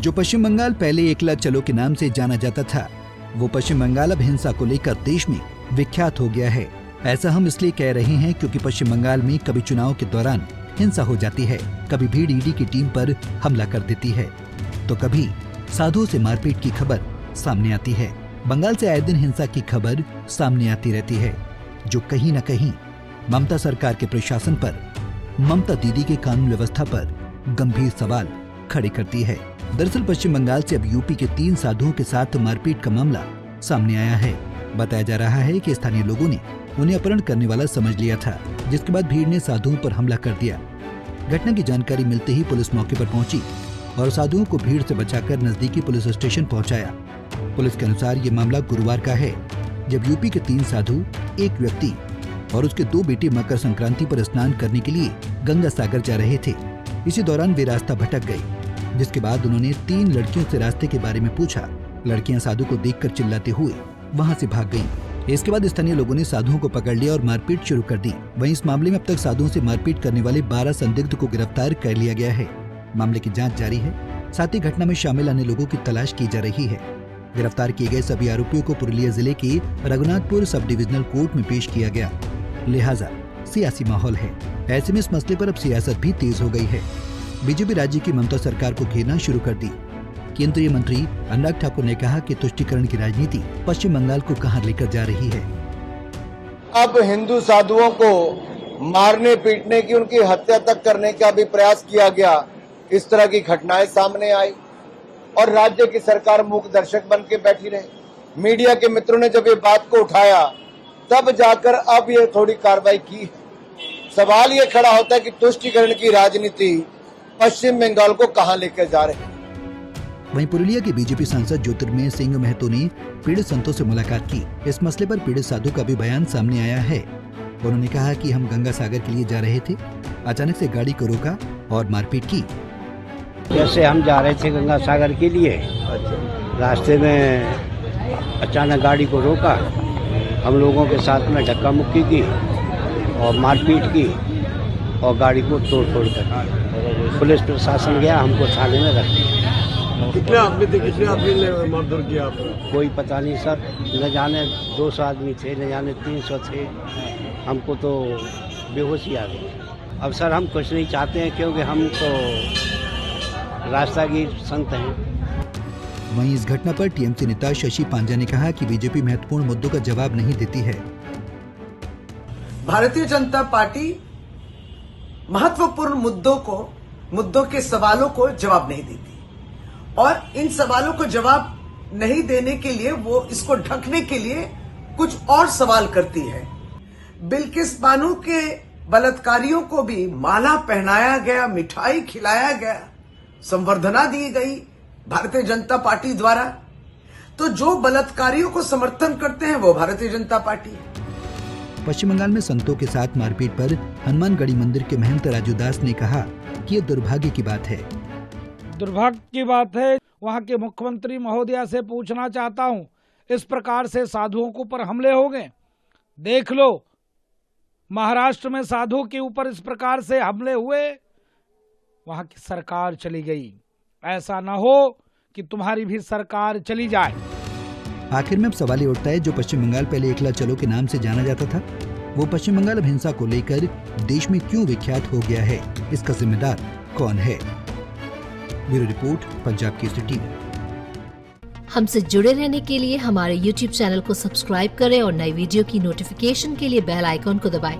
जो पश्चिम बंगाल पहले एकला चलो के नाम से जाना जाता था, वो पश्चिम बंगाल अब हिंसा को लेकर देश में विख्यात हो गया है। ऐसा हम इसलिए कह रहे हैं क्योंकि पश्चिम बंगाल में कभी चुनाव के दौरान हिंसा हो जाती है, कभी भीड़ ईडी की टीम पर हमला कर देती है, तो कभी साधुओं से मारपीट की खबर सामने आती है। बंगाल से आए दिन हिंसा की खबर सामने आती रहती है, जो कहीं न कहीं ममता सरकार के प्रशासन पर, ममता दीदी के कानून व्यवस्था पर गंभीर सवाल खड़े करती है। दरअसल पश्चिम बंगाल से अब यूपी के 3 साधुओं के साथ मारपीट का मामला सामने आया है। बताया जा रहा है कि स्थानीय लोगों ने उन्हें अपहरण करने वाला समझ लिया था, जिसके बाद भीड़ ने साधुओं पर हमला कर दिया। घटना की जानकारी मिलते ही पुलिस मौके पर पहुंची और साधुओं को भीड़ से बचाकर नजदीकी पुलिस स्टेशन पहुंचाया। पुलिस के अनुसार ये मामला गुरुवार का है, जब यूपी के 3 साधु, एक व्यक्ति और उसके 2 बेटे मकर संक्रांति पर स्नान करने के लिए गंगा सागर जा रहे थे। इसी दौरान वे रास्ता भटक गए, जिसके बाद उन्होंने 3 लड़कियों से रास्ते के बारे में पूछा। लड़कियां साधु को देखकर चिल्लाते हुए वहां से भाग गईं। इसके बाद स्थानीय लोगों ने साधुओं को पकड़ लिया और मारपीट शुरू कर दी। वहीं इस मामले में अब तक साधुओं से मारपीट करने वाले 12 संदिग्ध को गिरफ्तार कर लिया गया है। मामले की जांच जारी है, साथ ही घटना में शामिल अन्य लोगों की तलाश की जा रही है। गिरफ्तार किए गए सभी आरोपियों को पुरुलिया जिले के रघुनाथपुर सब डिविजनल कोर्ट में पेश किया गया। लिहाजा सियासी माहौल है। ऐसे में इस मसले पर अब सियासत भी तेज हो गई है। बीजेपी राज्य की ममता सरकार को घेरना शुरू कर दी। केंद्रीय मंत्री अनुराग ठाकुर ने कहा कि तुष्टीकरण की राजनीति पश्चिम बंगाल को कहां लेकर जा रही है। अब हिंदू साधुओं को मारने पीटने की, उनकी हत्या तक करने का भी प्रयास किया गया। इस तरह की घटनाएं सामने आई और राज्य की सरकार मूक दर्शक बन के बैठी रही। मीडिया के मित्रों ने जब ये बात को उठाया, तब जाकर अब ये थोड़ी कार्रवाई की। सवाल ये खड़ा होता है कि तुष्टीकरण की राजनीति पश्चिम बंगाल को कहां लेकर जा रही है। वहीं पुरुलिया के बीजेपी सांसद ज्योतिर्मय सिंह महतो ने पीड़ित संतों से मुलाकात की। इस मसले पर पीड़ित साधु का भी बयान सामने आया है। उन्होंने कहा कि हम गंगा सागर के लिए जा रहे थे, अचानक से गाड़ी को रोका और मारपीट की। जैसे हम जा रहे थे गंगा सागर के लिए, रास्ते में अचानक गाड़ी को रोका, हम लोगों के साथ में धक्का मुक्की की और मारपीट की और गाड़ी को तोड़ कर पुलिस प्रशासन गया, हमको थाने में रख दिया। कितने आदमी थे, कितने आदमी ने मारधर किया आपको? कोई पता नहीं सर, न जाने 200 आदमी थे, न जाने 300 थे। हमको तो बेहोशी आ गई। अब सर हम कुछ नहीं चाहते हैं, क्योंकि हम तो रास्तागीर संत हैं। वहीं इस घटना पर टीएमसी नेता शशि पांजा ने कहा कि बीजेपी महत्वपूर्ण मुद्दों का जवाब नहीं देती है। भारतीय जनता पार्टी महत्वपूर्ण मुद्दों के सवालों को जवाब नहीं देती और इन सवालों को जवाब नहीं देने के लिए वो इसको ढकने के लिए कुछ और सवाल करती है। बिल्किस बानो के बलात्कारियों को भी माला पहनाया गया, मिठाई खिलाया गया, संवर्धना दी गई भारतीय जनता पार्टी द्वारा। तो जो बलात्कारियों को समर्थन करते हैं वो भारतीय जनता पार्टी है। पश्चिम बंगाल में संतों के साथ मारपीट पर हनुमानगढ़ी मंदिर के महंत राजू दास ने कहा कि ये दुर्भाग्य की बात है। दुर्भाग्य की बात है। वहाँ के मुख्यमंत्री महोदया से पूछना चाहता हूँ, इस प्रकार से साधुओं के ऊपर हमले हो गए। देख लो, महाराष्ट्र में साधुओं के ऊपर इस प्रकार से हमले हुए, वहाँ की सरकार चली गई। ऐसा न हो कि तुम्हारी भी सरकार चली जाए। आखिर में अब सवाल ये उठता है, जो पश्चिम बंगाल पहले एकला चलो के नाम से जाना जाता था, वो पश्चिम बंगाल अब हिंसा को लेकर देश में क्यों विख्यात हो गया है? इसका जिम्मेदार कौन है? Bureau report, Punjab Kesari TV. हमसे जुड़े रहने के लिए हमारे YouTube चैनल को सब्सक्राइब करें और नई वीडियो की नोटिफिकेशन के लिए बेल आइकॉन को दबाएं।